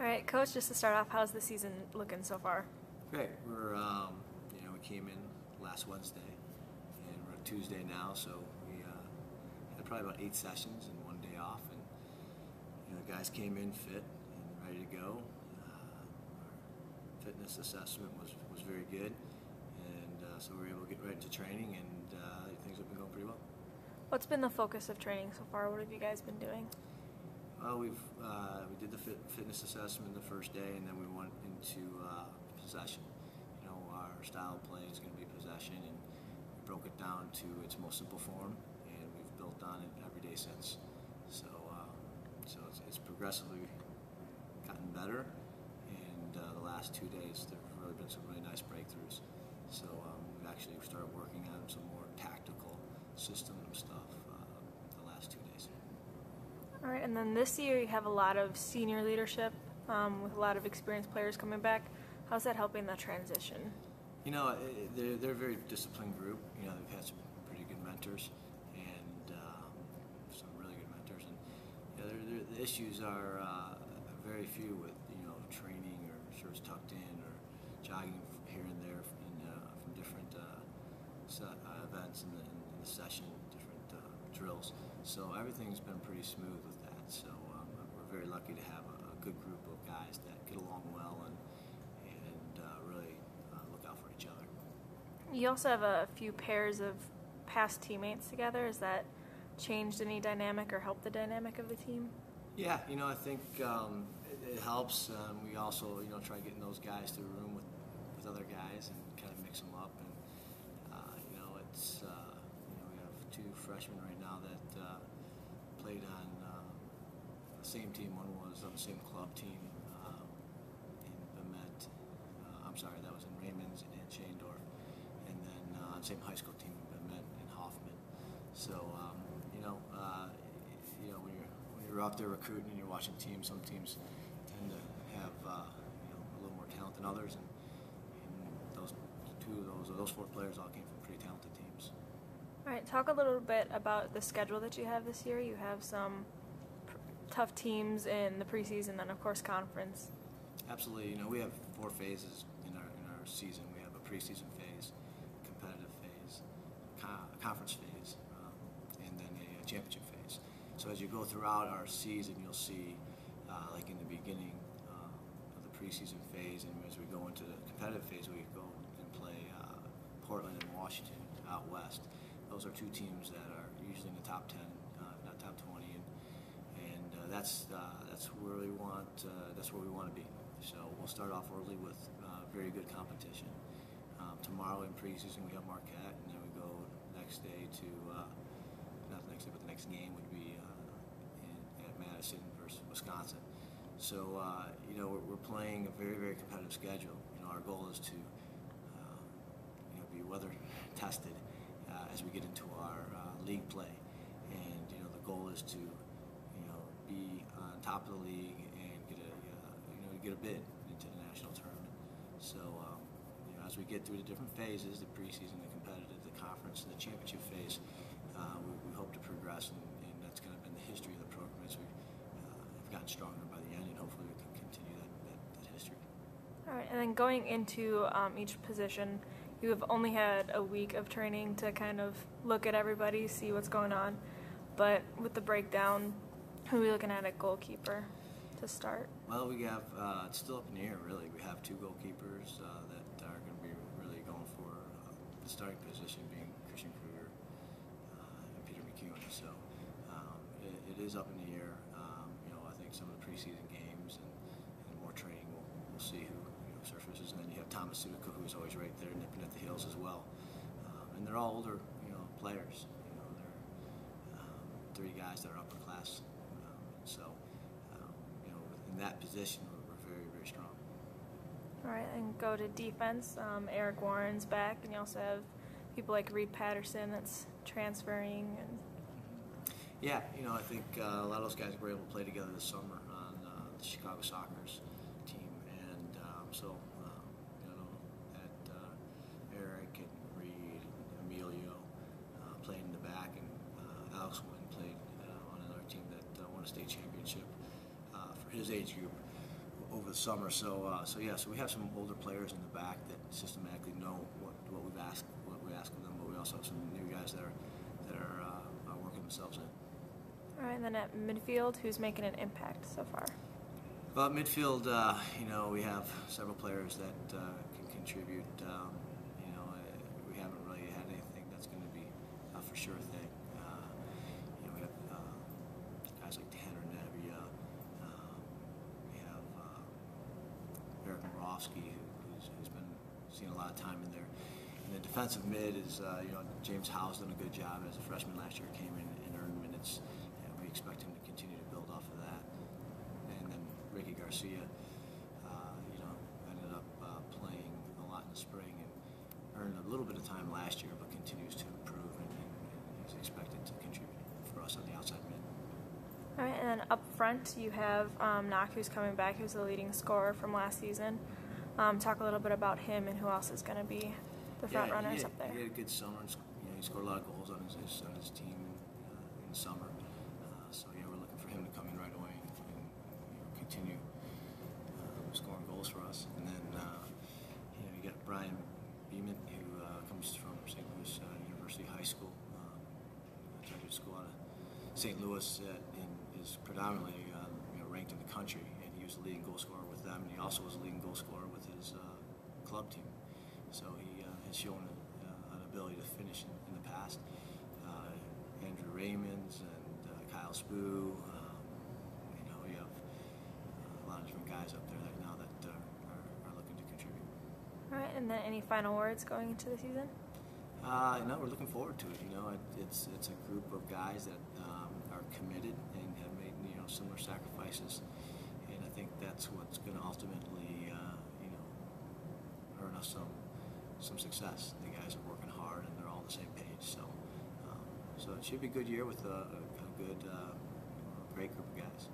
All right, Coach, just to start off, how's the season looking so far? Great. We came in last Wednesday, and we're on Tuesday now, so we had probably about 8 sessions and 1 day off, and guys came in fit and ready to go. Our fitness assessment was very good, and so we were able to get right into training, and things have been going pretty well. What's been the focus of training so far? What have you guys been doing? We did the fitness assessment the first day, and then we went into possession. Our style of play is going to be possession, and we broke it down to its most simple form, and we've built on it every day since. So it's progressively gotten better, and the last 2 days there have really been some really nice breakthroughs. So we've actually started working on some more tactical system stuff the last 2 days. All right, and then this year you have a lot of senior leadership with a lot of experienced players coming back. How's that helping the transition? They're a very disciplined group. They've had some pretty good mentors and some really good mentors. And the issues are very few with training or shirts tucked in or jogging here and there from different events in the session, different drills. So everything's been pretty smooth with that. So we're very lucky to have a good group of guys that get along well and really look out for each other. You also have a few pairs of past teammates together. Has that changed any dynamic or helped the dynamic of the team? Yeah, I think it helps. We also, try getting those guys to the room with other guys and kind of mix them up. And it's we have 2 freshmen right now that played on the same team. One was on the same club team in Bemet. That was in Raymond's and Schaendorf, and then same high school team in Bemet and Hoffman. So when you're out there recruiting and you're watching teams, some teams tend to have a little more talent than others, and those 4 players all came from pretty talented teams. All right, talk a little bit about the schedule that you have this year. You have some tough teams in the preseason, and of course conference. Absolutely. We have 4 phases in our season. We have a preseason phase, competitive phase, a conference phase, and then a championship phase. So as you go throughout our season, you'll see, like in the beginning of the preseason phase, and as we go into the competitive phase, we go and play Portland and Washington out west. Those are 2 teams that are usually in the top 10, not top 20, and that's where we want. That's where we want to be. So we'll start off early with very good competition. Tomorrow in preseason we have Marquette, and then we go next day to not the next day, but the next game would be at Madison versus Wisconsin. So we're playing a very, very competitive schedule. Our goal is to be weather tested as we get into our league play, and the goal is to be on top of the league and get a bid into the national tournament. So as we get through the different phases, the preseason, the competitive, the conference, and the championship phase, we hope to progress, and that's kind of been the history of the program as we have gotten stronger by the end, and hopefully we can continue that history. All right, and then going into each position, you have only had a week of training to kind of look at everybody, see what's going on, but with the breakdown, who are we looking at goalkeeper to start? Well, we have, it's still up in the air, really. We have 2 goalkeepers that are going to be really going for the starting position, being Christian Kruger and Peter McEwen. So it is up in the air. I think some of the preseason games and more training, we'll see who surfaces. And then you have Thomas Sudica, who's always right there nipping at the heels as well. And they're all older, players. They're 3 guys that are upper class. In that position, we're very, very strong. All right, and go to defense. Eric Warren's back, and you also have people like Reed Patterson that's transferring. And yeah, I think a lot of those guys were able to play together this summer on the Chicago Soccer's team, and so that Eric and Reed and Emilio played in the back, and Alex Wynn played on another team that won a state championship for his age group over the summer. So yeah, so we have some older players in the back that systematically know what we ask of them, but we also have some new guys that are working themselves in. All right, and then at midfield, who's making an impact so far? Well, at midfield, we have several players that can contribute. We haven't really had anything that's going to be a for sure thing. We have guys like Tanner Nevia. We have Eric Morovsky, who's been seeing a lot of time in there. And the defensive mid is, James Howe's done a good job as a freshman last year, came in and earned minutes. We expect him to continue to build off of that. And then Ricky Garcia, ended up playing a lot in the spring and earned a little bit of time last year, but continues to improve and is expected to contribute for us on the outside mid. All right, and then up front you have Knock, who's coming back, who's the leading scorer from last season. Talk a little bit about him and who else is going to be the front runners up there. He had a good summer. He scored a lot of goals on his team in the summer. We're looking for him to come in right away and continue scoring goals for us. And then you got Brian Beeman, who comes from St. Louis University High School, graduate school out of St. Louis, and is predominantly ranked in the country. And he was the leading goal scorer with them, and he also was the leading goal scorer with his club team. So he has shown an ability to finish in the past. Andrew Raymonds and Kyle Spoo. You have a lot of different guys up there now that are looking to contribute. All right, and then any final words going into the season? We're looking forward to it. It's a group of guys that are committed and have made similar sacrifices, and I think that's what's going to ultimately earn us some success. The guys are working hard and they're all on the same page. So it should be a good year with a good, great group of guys.